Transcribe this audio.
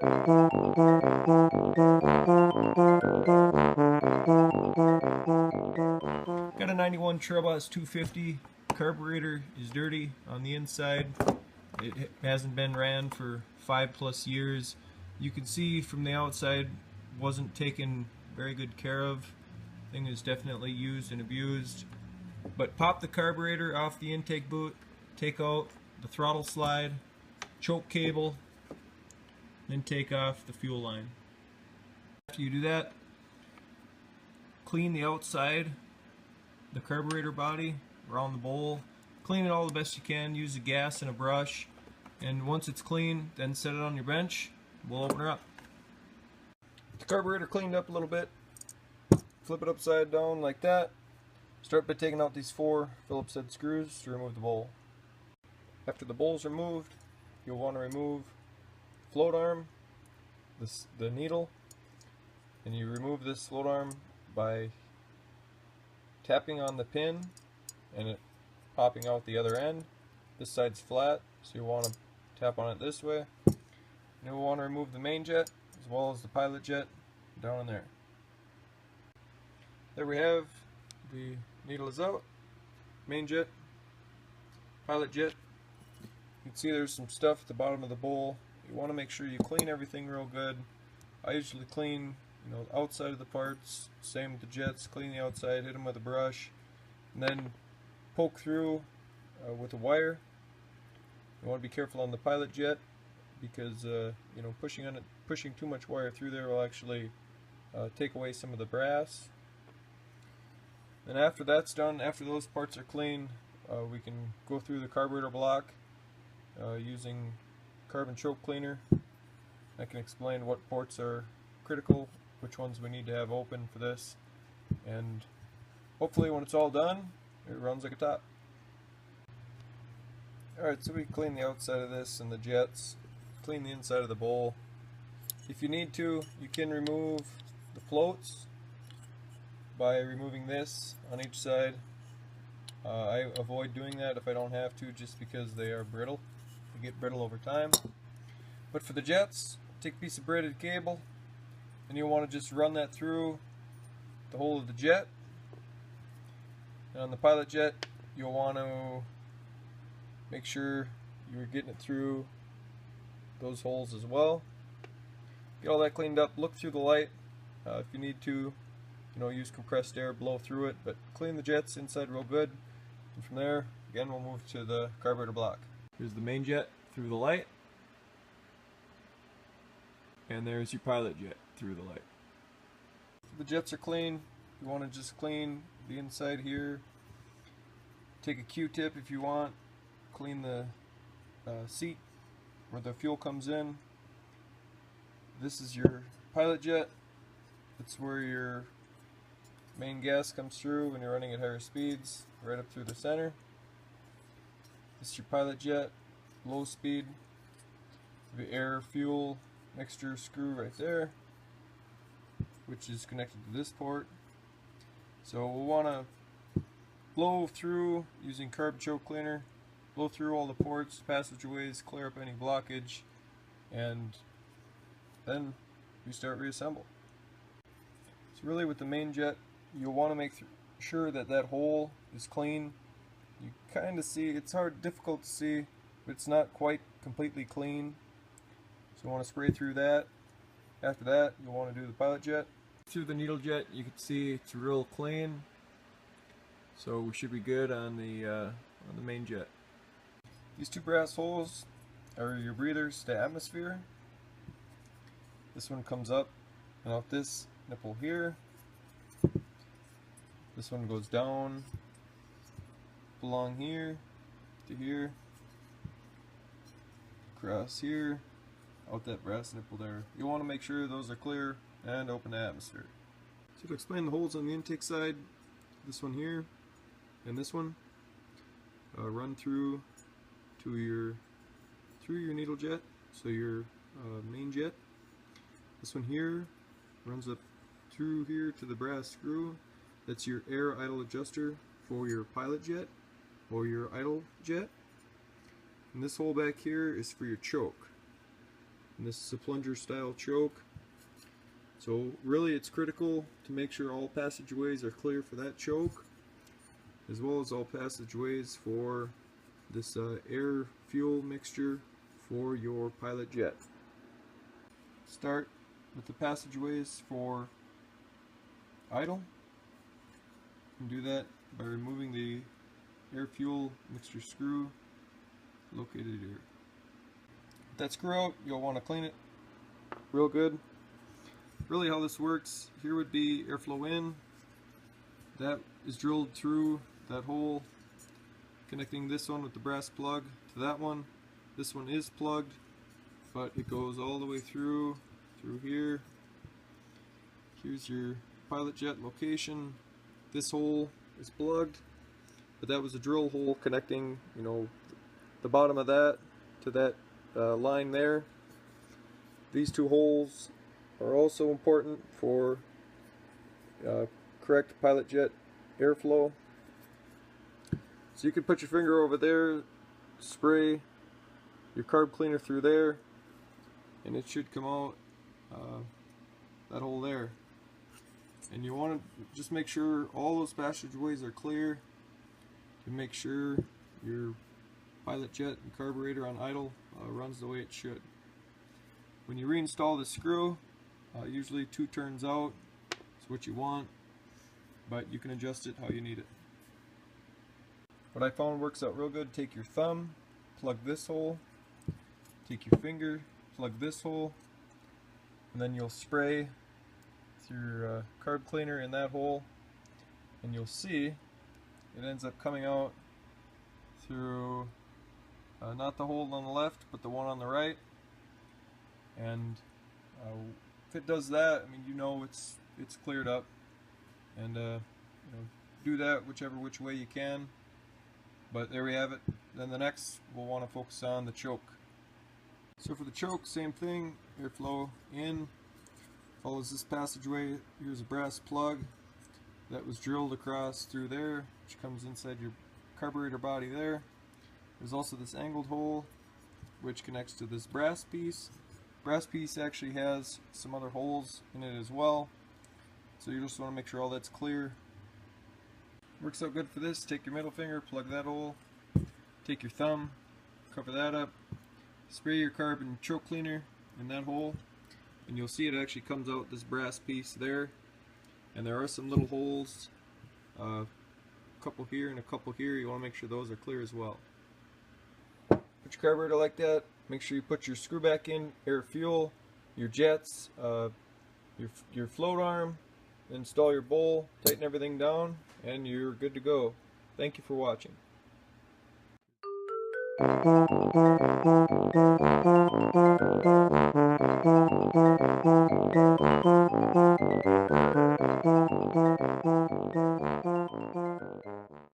Got a 91 Trail Boss 250. Carburetor is dirty on the inside. It hasn't been ran for 5+ years. You can see from the outside wasn't taken very good care of. Thing is definitely used and abused. But pop the carburetor off the intake boot, take out the throttle slide, choke cable, then take off the fuel line. After you do that, clean the outside, the carburetor body around the bowl. Clean it all the best you can. Use a gas and a brush, and once it's clean, then set it on your bench. We'll open her up. The carburetor cleaned up a little bit. Flip it upside down like that. Start by taking out these 4 Phillips head screws to remove the bowl. After the bowl's removed, you'll want to remove the float arm, the needle, and you remove this float arm by tapping on the pin and it popping out the other end. This side's flat, so you want to tap on it this way. And you'll want to remove the main jet as well as the pilot jet down in there. There we have, the needle is out, main jet, pilot jet. You can see there's some stuff at the bottom of the bowl. You want to make sure you clean everything real good. I usually clean, the outside of the parts, same with the jets, clean the outside, hit them with a brush, and then poke through with a wire. You want to be careful on the pilot jet because pushing too much wire through there will actually take away some of the brass. And after that's done, after those parts are clean, we can go through the carburetor block using carbon choke cleaner. I can explain what ports are critical, which ones we need to have open for this, and hopefully when it's all done, it runs like a top. Alright, so we clean the outside of this and the jets, clean the inside of the bowl. If you need to, you can remove the floats by removing this on each side. I avoid doing that if I don't have to, just because they are brittle. They get brittle over time. But for the jets, take a piece of braided cable and you'll want to just run that through the hole of the jet. And on the pilot jet, you'll want to make sure you're getting it through those holes as well. Get all that cleaned up, look through the light. If you need to, use compressed air, blow through it, but clean the jets inside real good. And from there, again, we'll move to the carburetor block. Here's the main jet through the light. And there's your pilot jet through the light. The jets are clean. You want to just clean the inside here. Take a Q-tip if you want. Clean the seat where the fuel comes in. This is your pilot jet. It's where your main gas comes through when you're running at higher speeds, right up through the center. This is your pilot jet, low speed. The air fuel mixture screw right there, which is connected to this port. So we'll want to blow through using carb choke cleaner, blow through all the ports, passageways, clear up any blockage, and then reassemble. So really with the main jet, you'll want to make sure that that hole is clean. You kind of see, it's difficult to see, but it's not quite completely clean. So you want to spray through that. After that, you'll want to do the pilot jet. Through the needle jet, you can see it's real clean. So we should be good on the main jet. These 2 brass holes are your breathers to atmosphere. This one comes up and out this nipple here. This one goes down along here to here, across here, out that brass nipple there. You want to make sure those are clear and open to atmosphere. So to explain the holes on the intake side, this one here and this one run through to your needle jet, so your main jet. This one here runs up through here to the brass screw. That's your air idle adjuster for your pilot jet or your idle jet. And this hole back here is for your choke. And this is a plunger style choke. So really it's critical to make sure all passageways are clear for that choke, as well as all passageways for this air fuel mixture for your pilot jet. Start with the passageways for idle. You can do that by removing the air fuel mixture screw located here. With that screw out, you'll want to clean it real good. Really how this works, here would be airflow in. That is drilled through that hole, connecting this one with the brass plug to that one. This one is plugged, but it goes all the way through here. Here's your pilot jet location. This hole is plugged, but that was a drill hole connecting, you know, the bottom of that to that line there. These two holes are also important for correct pilot jet airflow. So you can put your finger over there, spray your carb cleaner through there, and it should come out that hole there. And you want to just make sure all those passageways are clear to make sure your pilot jet and carburetor on idle runs the way it should. When you reinstall the screw, usually 2 turns out is what you want, but you can adjust it how you need it. What I found works out real good, take your thumb, plug this hole, take your finger, plug this hole, and then you'll spray your carb cleaner in that hole, and you'll see it ends up coming out through not the hole on the left, but the one on the right. And if it does that, I mean, you know it's cleared up. And you know, do that which way you can. But there we have it. Then the next, we'll want to focus on the choke. So for the choke, same thing. Airflow in, follows this passageway. Here's a brass plug that was drilled across through there, which comes inside your carburetor body there. There's also this angled hole which connects to this brass piece. Brass piece actually has some other holes in it as well, so you just want to make sure all that's clear. Works out good for this. Take your middle finger, plug that hole, take your thumb, cover that up, spray your carbon choke cleaner in that hole, and you'll see it actually comes out this brass piece there. And there are some little holes, a couple here and a couple here. You want to make sure those are clear as well. Put your carburetor like that. Make sure you put your screw back in, air fuel, your jets, your float arm, install your bowl, tighten everything down, and you're good to go. Thank you for watching.